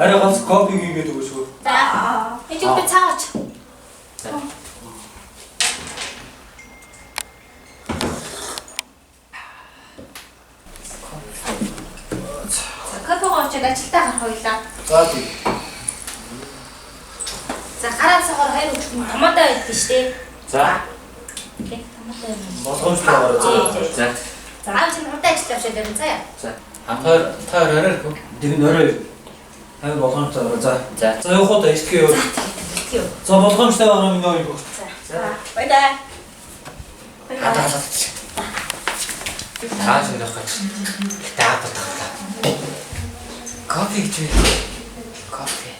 Арай ганц кофе хийгээд өгөөшгүй. За. Энд би цаагач. Кофе гоочод ажилдаа гарах хоёлаа. За тий. За гараа цагаар хоёр өчг томоотой байдсан шүү дээ. За. Окей, томоотой юм. Болгоомжтой гараа. За. За аав чинь хурдан ажиллаж авчаад байна заяа. За. Хамгаар та орой. Дэрэн орой. Хай болгоомжтой гараа. За. За явах уу ихтгэе юу? Ихтгэе юу? За болгоомжтой гараа минь юу? За. Баярлалаа. Хатаалаач. Тааш энэ хаач. Таатаа. Кофе гэж үү? Кофе.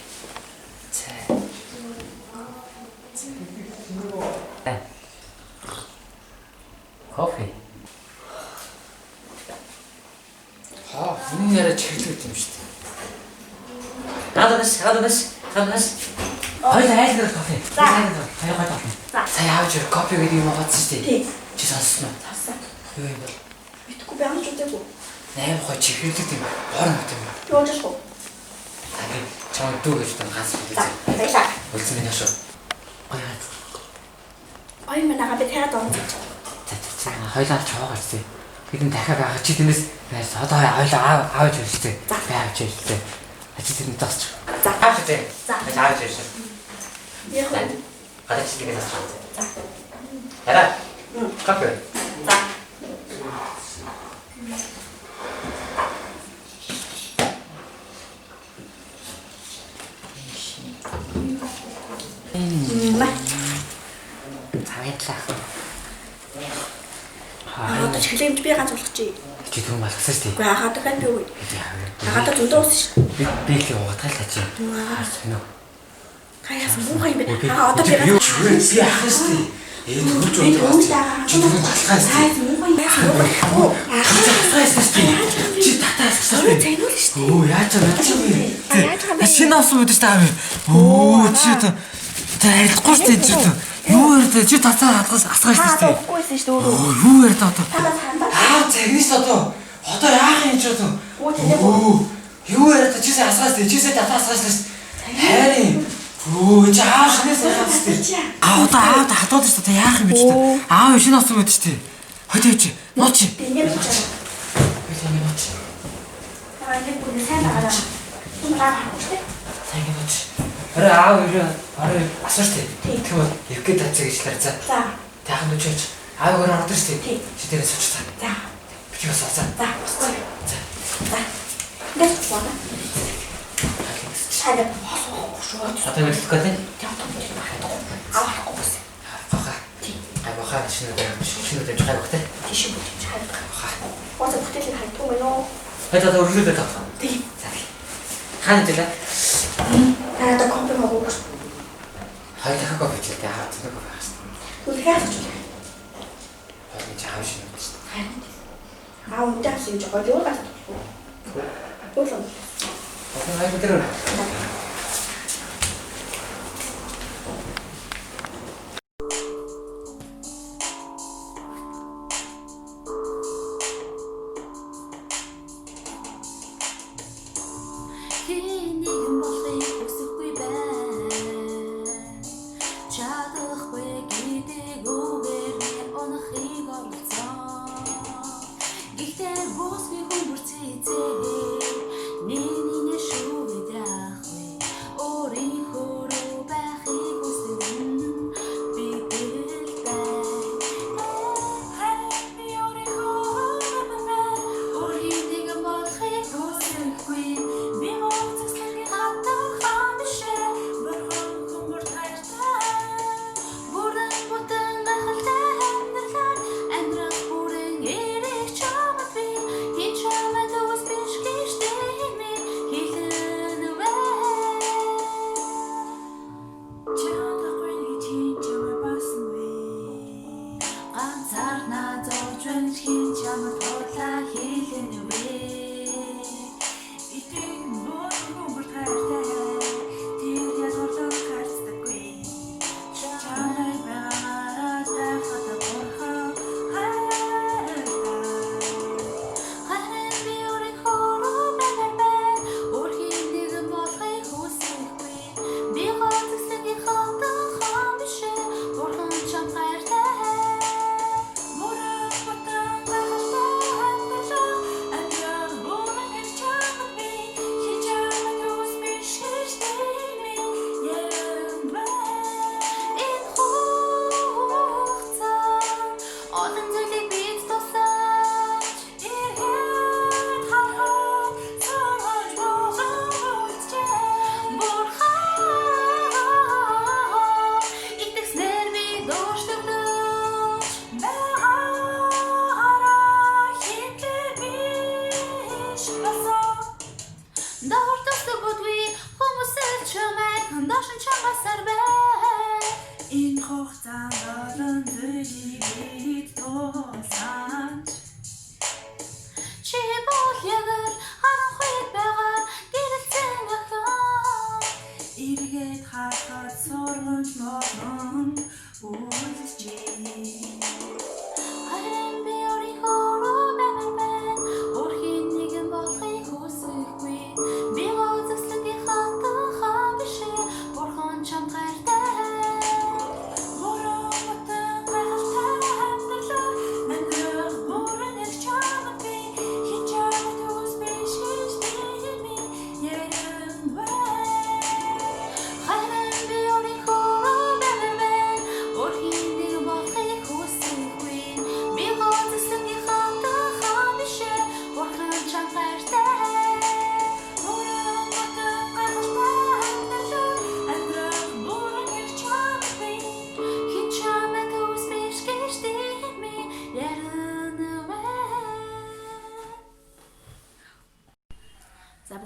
Кофе. Энэ яриа чиглэлт юм шүү дээ. Хадаас. Хоёул айлгэр кофе. За. Хоёул кофе. За. Сая авч ир кофе гэдэг юм агаадсан шүү дээ. Тий. Чи сонссон уу? Тасаа. Юу юм бол? Битгүй би амж үзээгүй. 8 хой чиглэлт юм. Хоорон гэдэг юм. Юу ч шүү. Таги чам дүү гэж тань хаас За. үзээ. Баярлалаа. Үлцэн минь шүү. Баярлалаа. Ой манайгаа би тэрэ доон гэж. За хоёлаа чаваагаар зү. Хэдэн дахиад байгаа чи тэрнээс одоо хоёлаа аавж ирсэн. За. Аавж ирсэн. Ачи тэрнээ тасч. За. Аавч дээ. За. Аавж ирсэн. Яг уу. Гадаач тийгээ тасч. За. Яра. Кофе. За. Цагаатлаа. Одоо чиглэлд би ганц болох чи. Чи түн малгасаж тий. Уу хаадаг юм би үү. Хаадаг зөндөө ус шүү. Би л угаатгалаа чи. Сонио. Хаяас муухай юм бэ. Одоо би юу би ахна шүү. Энэ хурж удаа. Чи түн малгаас. хаяас муухай яасан. Чи татаас гэсэн. Зайнуул шүү. Оо яаж Яаж вэ? Шинэ авсан мэт шүү дээ. Оо чи таахгүй шүү дээ. Юу ярьдэ чи тацаа асгаж шүү дээ. Уугүйсэн шүү дээ. Оо юу ярьдэ одоо? Танаас хандаа. Загниш одоо. Одоо яах юм ч одоо. Оо тэнэг. Юу яриад чи асгаж дээ. Чи татаа асгаж шүү дээ. Хайрын. Оо чи шинээс хатс дээ. Одоо хатууд шүү дээ. Яах юм бэ ч дээ. Аав шинэ авсан мэт шүү дээ. Хөдөөч. Нууч. Би нэг ч. Би нууч. Нэг бүр сайн байгаа. Тумраа хавчтай. Сайн нууч. Арай аав арай асууж дээ. Тэгвэл евгээ тацаа гэж лэр за. За. Таахан нүчээч. Аавгаар ордож дээ. Чи дээрээ сууч та. За. Би ч бас за. За. За. Гэт боона. Хаяа хосоо. Одоо хэлэх гээд Авахгүй бас. баха. Баха шинэ дэвж хайртай. Тишээ бүтэж хайдаг. Баха. Оцоо бүтээлийг хайдаг юм уу? Хэдээд өргөлөө таа. Тэг. За. Хаана дэла? Надад компьютер хавууг. Хоёулаа кофе хийлээ. Хаа тэр кофе хаас. Үлгээс очив. Хоёул чааш юм байна. Аа унтаас юм жоо юу гас. Уулын. Одоо хайр дээр.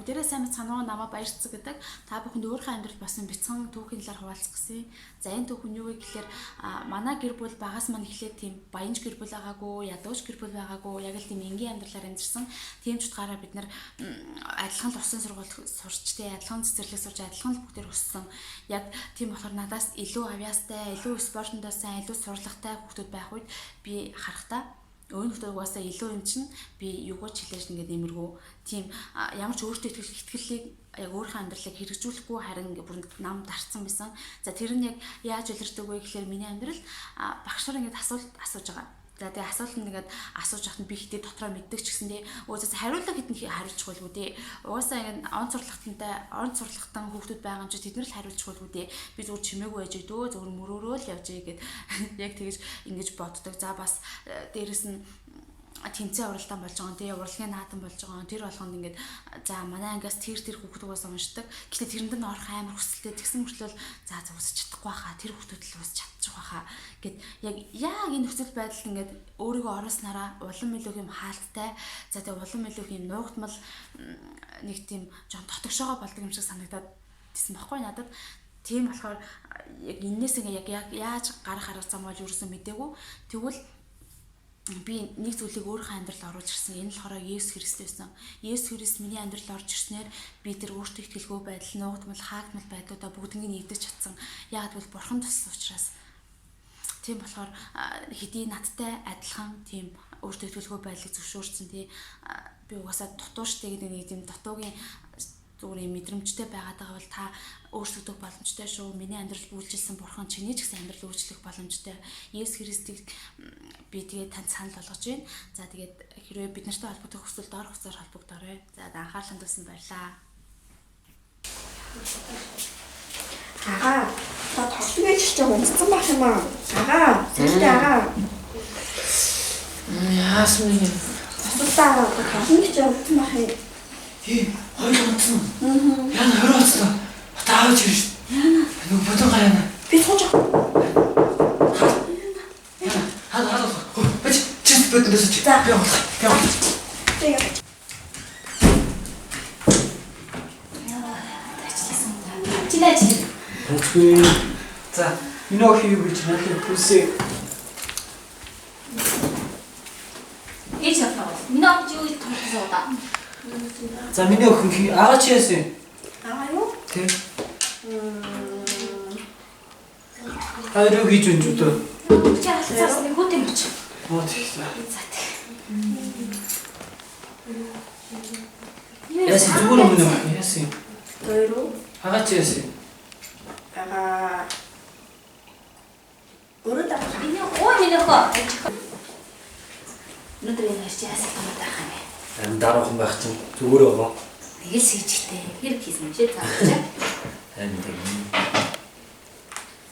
бүгдээрээ сайн мэцхан намаа баярцаг гэдэг. Та бүхэнд өөрийнхөө амьдрал басан бяцхан түүхийн талаар хуваалцах гэсэн. За энэ түүхэн юу вэ гэхээр манай гэр бүл багаас мань эхлээд тийм баянж гэр бүл байгаагүй, ядууч гэр бүл байгаагүй, яг л тийм энгийн амьдралаар амьдэрсэн. Тийм ч утгаараа бид нар адилхан л усан сургуульд сурч тий, адилхан цэцэрлэг сурч, адилхан л бүгдээр өссөн. Яг тийм болохоор надаас илүү авьяастай, илүү спортондоо сайн, илүү сурлагатай хүүхдүүд байх үед би харахтаа өөний хүүхдүүд угаасаа илүү юм чинь би юугаач хэлээж ингээд нэмэргүй тийм ямар ч өөртөө итгэлийг яг өөрийнхөө амьдралыг хэрэгжүүлэхгүй харин ингээд бүр нам дарцсан байсан. За тэр нь яг яаж илэрдэг вэ гэхээр миний амьдрал багш нар ингээд асуулт асууж байгаа. За тэгээ асуулт нэгээд асууж ахад би хитээ дотроо мэддэг ч гэсэндээ өөсөөс хариулга хэдэн хариулчих байлгүй дээ. Угаасаа ингээд он сурлагтан хүүхдүүд байгаа юм чи тэд нар л хариулчих байлгүй дээ. Би зүгээр чимээгүй байж дөө зүгээр мөрөөрөө л явж игээд яг тэгэж ингэж боддог. За бас дээрэс нь тэмцээн уралдаан болж байгаа. Тэгээ урлагийн наадам болж байгаа. Тэр болгонд ингээд за манай ангиас тэр хүүхдүүгээс уншдаг. Гэхдээ тэрэнд нь орох амар хүсэлтэй тэгсэн мөртлөө за үсэж чадахгүй хаа. Тэр хүүхдүүд л үсэж чадчих واخа гэд яг энэ нөхцөл байдалд ингээд өөрийгөө орооснараа улам илүү юм хаалттай. За тэгээ улам илүү юм нуугдмал нэг тийм жон дотогшоогоо болдог юм шиг санагдаад тийсэн баггүй надад. Тийм болохоор яг энэс ингээ яг яаж гарах арга зам бол юусэн мэдээгүй. Тэгвэл би нэг зүйлийг өөрийнхөө амьдралд оруулж ирсэн. Энэ болохоор Есүс Христ байсан. Есүс Христ миний амьдралд орж ирснээр би тэр өөртөө итгэлгүй байдал, нуугдмал, хаагдмал байдлуудаа бүгднийг нэгдэж чадсан. Яг бол Бурхан туссан учраас. Тийм болохоор хэдий надтай адилхан тийм өөртөө итгэлгүй байдлыг зөвшөөрсөн тий. Би угаасаа дутууштай гэдэг нэг тийм дутуугийн зүгээр мэдрэмжтэй байгаад байгаа бол та өөрсдөө боломжтой шүү. Миний амьдрал үйлчилсэн Бурхан чиний ч гэсэн амьдрал үйлчлэх боломжтой. Есүс Христийг би тэгээд танд санал болгож байна. За тэгээд хэрвээ бид нартай холбогдох хүсвэл доор хугацаар холбогдорой. За анхаарал хандуулсан баярлаа. Та тоглож иж ч унтсан байх юм аа. Сэлтэй Яасан юм. Тасалтаа тоглож иж унтсан байх юм. Хоёр онцсон. Яна 20 онцсон. Таавч ирж. Яна. Нүг бодон гаяна. Би сууж. Хаа. Бач чис бодон дэсэж. Би явах. Тэгээ. Чинаач. Окей. За, энэ охин гэж надад хүсээ. Эч яваа. Миний охин юу гэж томсоо да. За миний охин агаа чи яасан? Аа юу? Тэг. Хайруу гэж өнжөдөө. Чи алцаас нэг хөт юм чи. Оо тийм. За тэг. Яасан зүгээр юм уу? Яасан? Хоёроо. Агаа чи яасан? Өөрөө таа. Энэ миний хоо. Өнөөдөр энэ чи яасан юм даа хаа. Дараахан байх чинь зүгээр байгаа. Тэгэл сэжигтэй. Хэрэг хийсэн юм шиг заавчаа. Харин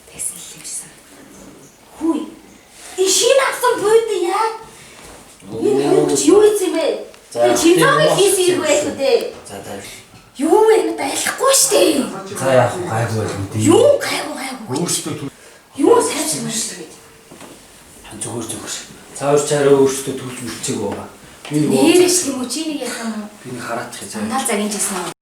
Тэгсэн л юм шиг. Хүй. Энэ шинэ авсан бууд яа? Энэ хөөч юу хийсэн бэ? Би чимээ хийсэн юм байх үү дээ. За таа. Юу вэ? Байлахгүй штэ. За яах вэ? Гайгүй байх юм дээ. Юу гайгүй. Өөртөө Юу сайжрах штэ. зүгээр. Цаавар чараа өөртөө төлж үлчээг байгаа. Нэрэж юм уу чи нэг яах юм уу? Би нэг хараачих юм. Дандаа загин жисэн үү?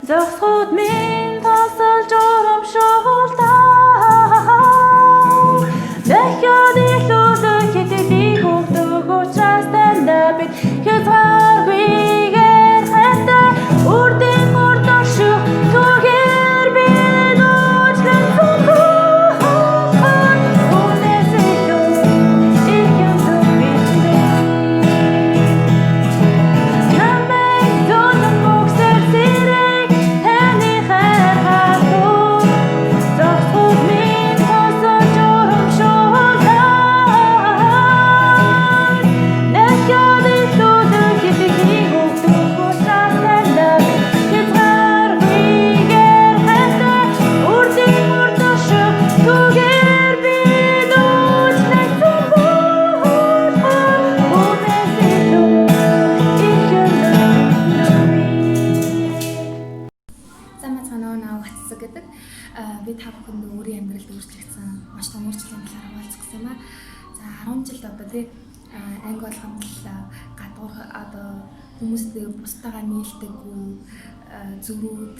зогсоход минь тосолж урамшуултаа дахиад илүү хэдий хөвдөг учраас тандаа бид хязгааргүйгээр хатаа үрдэн урдших түгээр бид уучлан зүгүүн үнээс илүү их юм зүгвэндээ намайг зүүн мөксөр сэрэг таны хайрхалгүй зогсоход минь тосолж урамшуултаа дахиад илүү хэдий хөвдөг учраас тандаа бид хязгааргүйгээр хатаа үрдэн урдших түгээр бид уучлан зүгүүн үнээс илүү их юм Сайн мэцхан нөө Ватсаг гэдэг би та бүхэнд өөрийн амьдралд өөрчлөгдсөн маш том өөрчлөлийн талаар хуваалцах гэсэн юм аа. За 10 жилд одоо тий анги болгонд л гадуур одоо хүмүүстэй бусдаагаа нийлдэггүй зүрүүд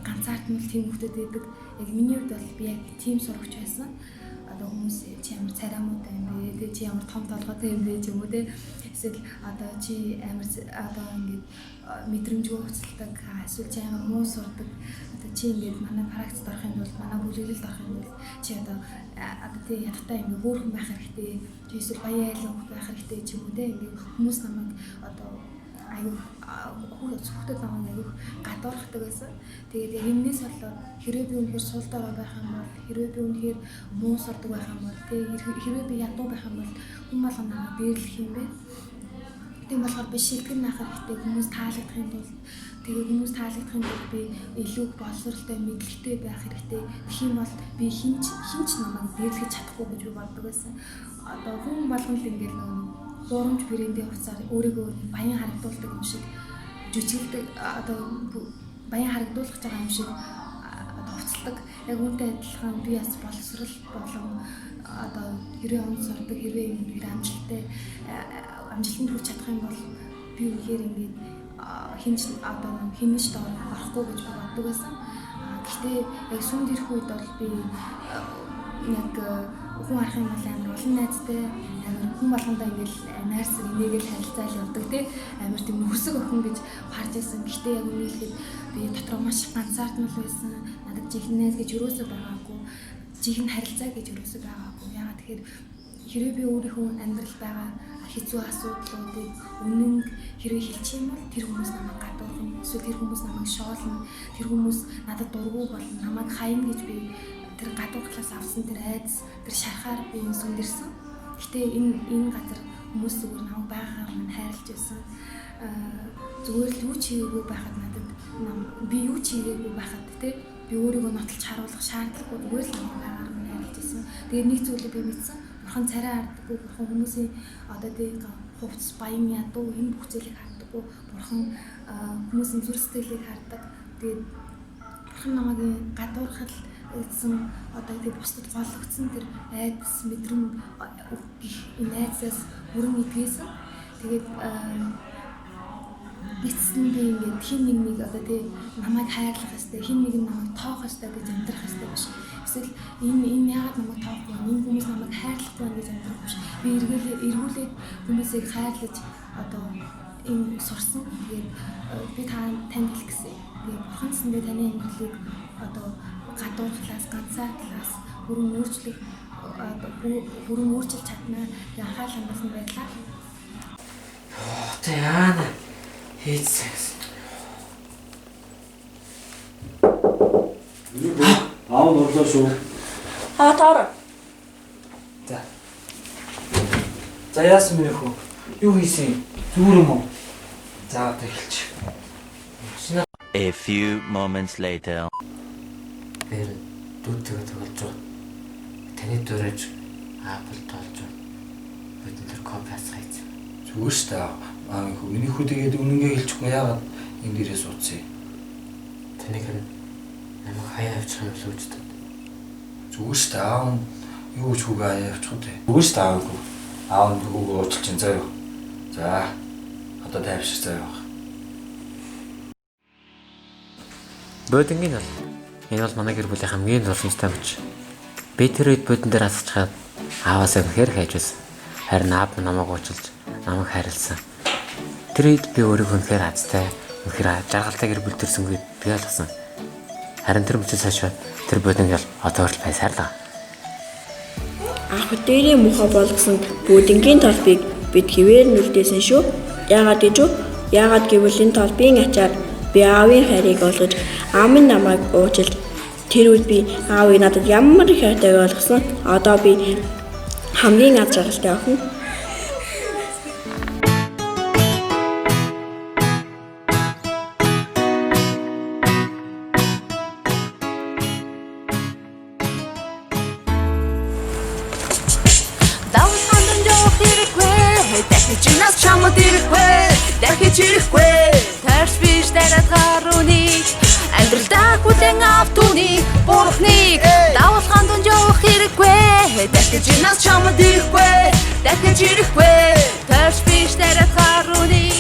ганцаардмал тийм хүмүүс байдаг. Яг миний хувьд бол би яг тийм сурагч байсан. Одоо хүмүүс чи ямар царамуутай юм бэ? Тэ чи ямар том толгойтой юм бэ ч юм уу те. Эсвэл одоо чи амар одоо ингээд мэдрэмжгүй хөцөлдөг, эсвэл чи амар муу сурдаг. Одоо чи ингээд манай практикт орохын тулд, манай бүлэглэлд орохын тулд чи одоо тий ядтай ингээд хөөрхөн байх хэрэгтэй. Чи эсвэл баян айлын байх хэрэгтэй ч юм уу те. Ингээд хүмүүс намайг одоо аюу хүүхдэд намайг аюу гадуурхдаг байсан. Тэгээд яг энэс болоод хэрвээ би үнэхээр сул дорой байх юм бол, хэрвээ би үнэхээр муу сурдаг байх юм бол, хэрвээ би ядуу байх юм бол хүн болгоно намайг дээрлэх юм бэ. Тийм болохоор би шилтгэн наах хэрэгтэй, хүмүүс таалагдахын тулд тэгээд хүмүүс таалагдахын тулд би илүү боловсралтай, мэдлэгтэй байх хэрэгтэй. Тэгэх юм бол би хинч намайг дээрлэж чадахгүй гэж би боддог байсан. Одоо хүн болгоно л ингээд дуурамж брэндийн хувцаар өөрийгөө баян харагдуулдаг юм шиг жүжиглдэг одоо баян харагдуулах гэж байгаа юм шиг хувцалдаг. Яг үүнтэй адилхан би бас боловсрал болон одоо хэрвээ онц сурдаг, хэрвээ амжилтанд хүрч чадах юм бол би үнэхээр ингээд хинж орохгүй гэж боддог байсан. Гэхдээ яг сүмд ирэх үед бол би яг хүн арах юм бол амар олон найзтай амар хүн болгондоо ингээл найрсаг инээгээл харилцаал явдаг тий амар тийм нөхөсөг охин гэж харж байсан. Гэхдээ яг үнэхээр би дотроо маш ганцаардмал байсан. Надад жинхэнэ найз гэж юусоо байгаагүй. Жинхэнэ харилцаа гэж юусоо байгаагүй. Ягаад тэгэхээр хэрвээ би өөрийнхөө амьдрал байгаа хэцүү асуудлуудыг үнэн хэрвээ хэлчих юм бол тэр хүмүүс намайг гадуурхан, эсвэл тэр хүмүүс намайг шоолно, тэр хүмүүс надад дургу болно, намайг хаяна гэж би тэр гадуурхлаас авсан тэр айдас, тэр шарахаар би сүндэрсэн. Гэтэ энэ газар хүмүүс зүгээр намайг байгаагаар минь хайрлаж байсан. Зүгээр л юу ч хийгээгүй байхад надад би юу ч хийгээгүй байхад те би өөрийгөө нотолж харуулах шаардлагагүй зүгээр л намайг байгаагаар минь хайрлаж байсан. Тэгээд нэг зүйлийг би мэдсэн. Бурхан царай хардаггүй, бурхан хүмүүсийн одоо тийм хувцс баян ядуу энэ бүх зүйлийг хардаггүй. Бурхан хүмүүсийн зүрх сэтгэлийг хардаг. Тэгээд бурхан намайг гадуурхал гэсэн одоо тийм бусдад гологдсон тэр айдас мэдрэн энэ айдасаас бүрэн идгээсэн. Тэгээд бицсэн би ингээд хин нэг одоо тийм намайг хайрлах хэвээр хин нэг намайг тоох хэвээр гэж амьдрах хэвээр биш. Эсвэл энэ яагаад намайг тоохгүй, энэ хүмүүс намайг хайрлахгүй гэж амьдрах биш. Би эргүүлээд хүмүүсийг хайрлаж одоо энэ сурсан. Тэгээд би танд хэлэх гэсэн. Тэгээд бурхан гэсэндээ таны амьдралыг одоо гадуурхлаас ганцаардлаас бүрэн өөрчлөж чадна. Анхаарал хандуулсан байлаа. Тэ яана хийцээс. Аа нурлаа шүү. Таар. За яасан мэнэ хөө? Юу хийсэн? Зүгээр юм уу? За одоо эхэлчих. A few moments later. Тэр дүүтэйгээ тоглож байгаа. Таны дөрөж Apple тоолж байгаа. Бид тэр компас хайцсан. Зүгээр шүү дээ. Миний хүү тэгээд үнэнгээ хэлчихгүй яагаад энэ дээрээ суудсан юм? Таныг намайг хаяа авчих юм л үжтэй. Зүгээр шүү дээ. Аав юу ч хүүгээ хаяа авчих үү? Зүгээр шүү дээ. Аав нь хүүгээ уучлах чинь заяа. За одоо тайвшир заяа. Бодингийн бол энэ бол манай гэр бүлийн хамгийн дурсамжтай мөч. Би тэр үед бодин дээр асчихад ааваасаа үнэхээр хайж байсан. Харин аав намайг уучлж, намайг хайрлсан. Тэр үед би өөрийгөө үнэхээр азтай, үнэхээр жаргалтай гэр бүл төрсөнгүй би ойлгосон. Харин тэр мөчөөс хойш тэр бодин бол одоо хүртэл байсаар л байгаа. Анх дээрээ муухай болгосон бүүдингийн толбыг бид хэвээр нүлдээсэн шүү. Яагаад гэж вэ? Яагаад гэвэл энэ толбын ачаар би аавын хайрыг олгож, аав минь намайг уучлж, тэр үед би аавыг надад ямар их хайртайг ойлгосон. Одоо би хамгийн аз жаргалтай охин. Чинаас чамд ирэхгүй, дахиж ирэхгүй. Тарс биш дараад гарууныг амьдралдаа хүлэн автууник бурхныг давуулхан дунд явах хэрэггүй. Дахиж чинаас чамд ирэхгүй, дахиж ирэхгүй. Тарс биш дараад гарууныг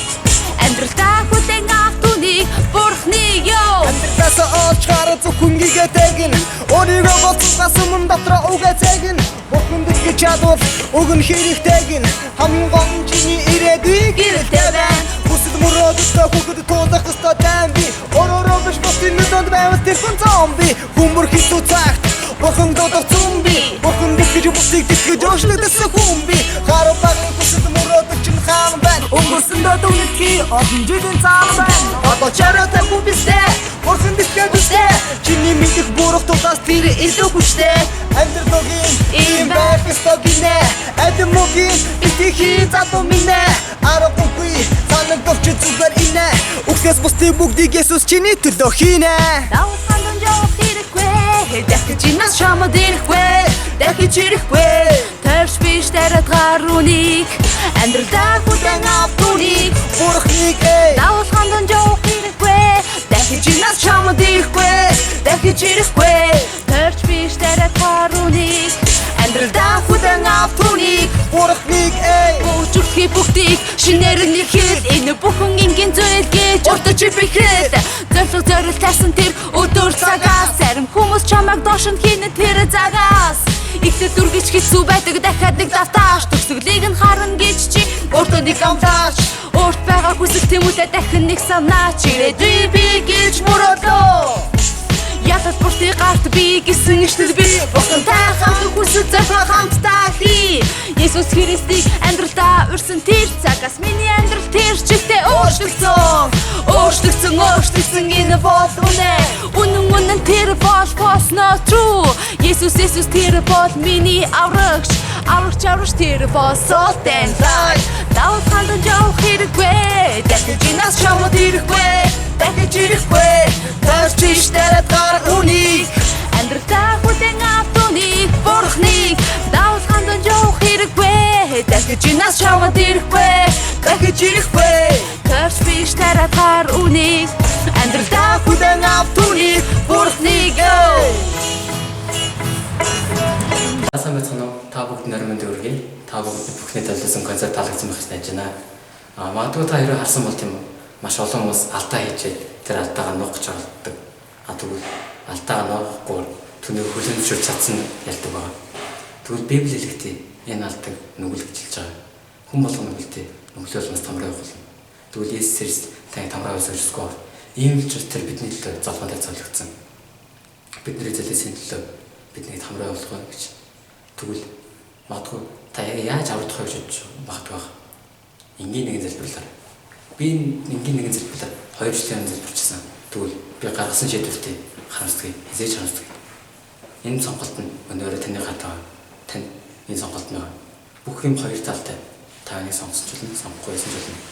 амьдралдаа хүлэн автууник бурхныг ёо. Амьдралаас олж гарах зөвхөн гэгэтэгэн өөрийгөө боцоос өмнө дотроо угаацэгэн Бохонд гэж чадвал уг нь хэрэгтэйгэн хамгийн гол нь чиний ирээдүйг гэрэлтэй байна. Хүсэл мөрөөдөлтөө хүүхэд туулах ёстой тайм би өөрөөрөө биш босны донд байвал тэр хүн зомби хүмүр хитүү цагт Бохон додох зомби Бохон гэж бусыг дэтгэж өөшлөгдөсөн хүн би харав багын хүсэл мөрөөдөл чинь хаан байна. Өнгөрсөн дод үнэхээр олон жилийн цаан байна. Одоо чараатай хүн бистэ Бохон дэтгэж бистэ чиний мэдих бурах тулаас тэр илүү хүчтэй. Амьдралын ийм байх ёстой гинэ Эдмогийн итхий задуу минэ Арахгүй санагдовч зүгээр инэ Үхээс бусдыг бүгдийг Есүс чиний төлөө хийнэ. Давуулхан дунд явах хэрэггүй, дахиж чинаас чамд ирэхгүй, дахиж ирэхгүй. Тарс биш дараад гарууныг амьдралдаа хүлэн автууник Бурхныг давуулхан дунд явах хэрэггүй, дахиж чинаас чамд ирэхгүй, дахиж ирэхгүй. Тарс биш дараад гарууныг амьдралдаа хүлэн автууник Бурхныг Өчигдхий бүгдийг шинээр нэг хэл энэ бүхэн ингийн зүйл гэж уртаж бэхэл зорилт тасан тэр өдөр цагаас зарим хүмүүс чамайг доошин хийнэ тэр загаас ихтэй дүргэж хэцүү байдаг дахиад нэг давтааш төгсгөлийг нь харна гэж чи өөртөө нэг амтаач өөрт байгаа хүсэл тэмүүлээ дахин нэг санаач ирээдүй би гэж мөрөөдлөө Ятад бүртий гарт би гэсэн иштэл би Бохонтай хамт хүсэл зориг хамтдаа хий Есүс Христийг амьдралдаа урьсан тэр цагаас миний амьдрал тэр чигтээ өөрчлөгдсөн энэ бол үнэн тэр бол no true Есүс тэр бол миний аврагч тэр бол salt and light давуулхан дунд явах хэрэггүй дахиж чинаас чамд ирэхгүй дахиж ирэхгүй тарч биш дараад гарууныг амьдралдаа хүлэн автууник бурхныг давуулхан дунд явах хэрэггүй дахиж чинаас чамд ирэхгүй дахиж ирэхгүй тарч биш дараад гарууныг амьдралдаа хүлэн автууник бурхныг Сайн байцгаана уу? Та бүгд нарийн мэнд хүргэе. Та бүгд бүхний төлөвлөсөн концерт таалагдсан байх гэж найж байна. Магадгүй та хэрэг харсан бол тийм үү? Маш олон хүмүүс алдаа хийжээ. Тэр алдаагаа нуух гэж оролддог. Тэгвэл алдаагаа нуухгүй түүнийг хүлээн зөвшөөрч чадсан ялдаг байна. Тэгвэл Библи хэлэхдээ энэ алдаг нүгэл гэж хэлж байгаа. Хүн болгоно нүгэлтэй нүглэл бас тамраа явах болно. Тэгвэл Есүс Христ тань тамраа өсөжсгөө. Ийм л ч тэр бидний төлөө залгуундаа зөвлөгдсөн. Бидний зэлээсийн төлөө бидний тамраа явуулах гэж. Тэгвэл магадгүй та яаж аврагдах вэ гэж магадгүй байна. Энгийн нэгэн залбирлаар. Би энгийн нэгэн залбирлаар 2 жилийн залбирчсан. Тэгвэл би гаргасан шийдвэртээ харамсдаг, хизээж харамсдаг. Энэ сонголт нь өнөөдөр таны хатаа тань энэ сонголт нь бүх юм хоёр талтай. Та нэг сонгосон ч болно, сонгохгүй байсан ч болно.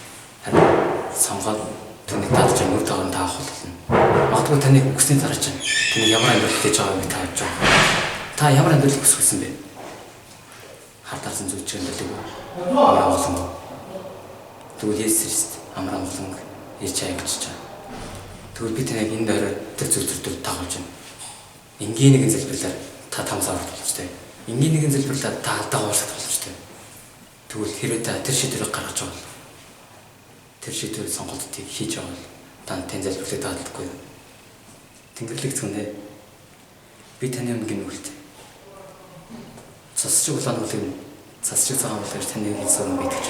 Харин сонгоод түүний талж нүд тагаан таах болно. Магадгүй таны өгсний дараа чинь таны ямар амьдрал хийж байгааг та авч байгаа. Та ямар амьдрал хүссэн бэ? Хатаарсан зүйлчэнд л үү? Амраа болон. Тэгвэл Есүс Христ амраа болон ирж байгаа гэж байна. Тэгвэл би таныг энэ дөрөв тэр зүйлүүд тагуулж байна. Энгийн нэгэн залбирлаар та тамсаар болчихтой. Энгийн нэгэн залбирлаар та алдаа уурсах болчихтой. Тэгвэл хэрвээ та тэр шийдвэрийг гаргаж байгаа бол тэр шийдвэрийн сонголтыг хийж байгаа бол та тань залбирлыг даалдаггүй. Тэнгэрлэг зүүнээ. Би таны өмнө нүгэлт. Цасч улаан уулын цасч цагаан уулаар таны хэлсэн битгч.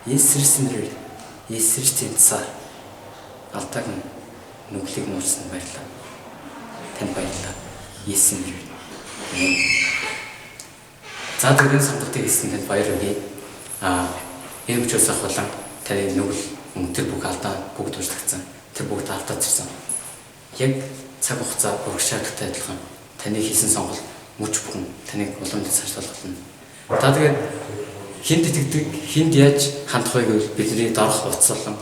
Есэрснэр есэрч тэнцсаар алтаг нүглийг нуурсан баярлаа. Танд баярлалаа. Есэнэр. За түрэн самбартыг хийсэн танд баяр өгье. Энэ учраас болон таны нүгэл өнтер бүх алдаа бүгд уучлагдсан. Тэр бүгд автаацсан. Яг цаг хугацаа урагшаадтай адилхан таны хийсэн сонголт мөч бүхэн таныг уламжлалт цаашлуулна. Та тэгээд хинд итгэдэг, хинд яаж хандах вэ гэвэл бидний дорох уцалан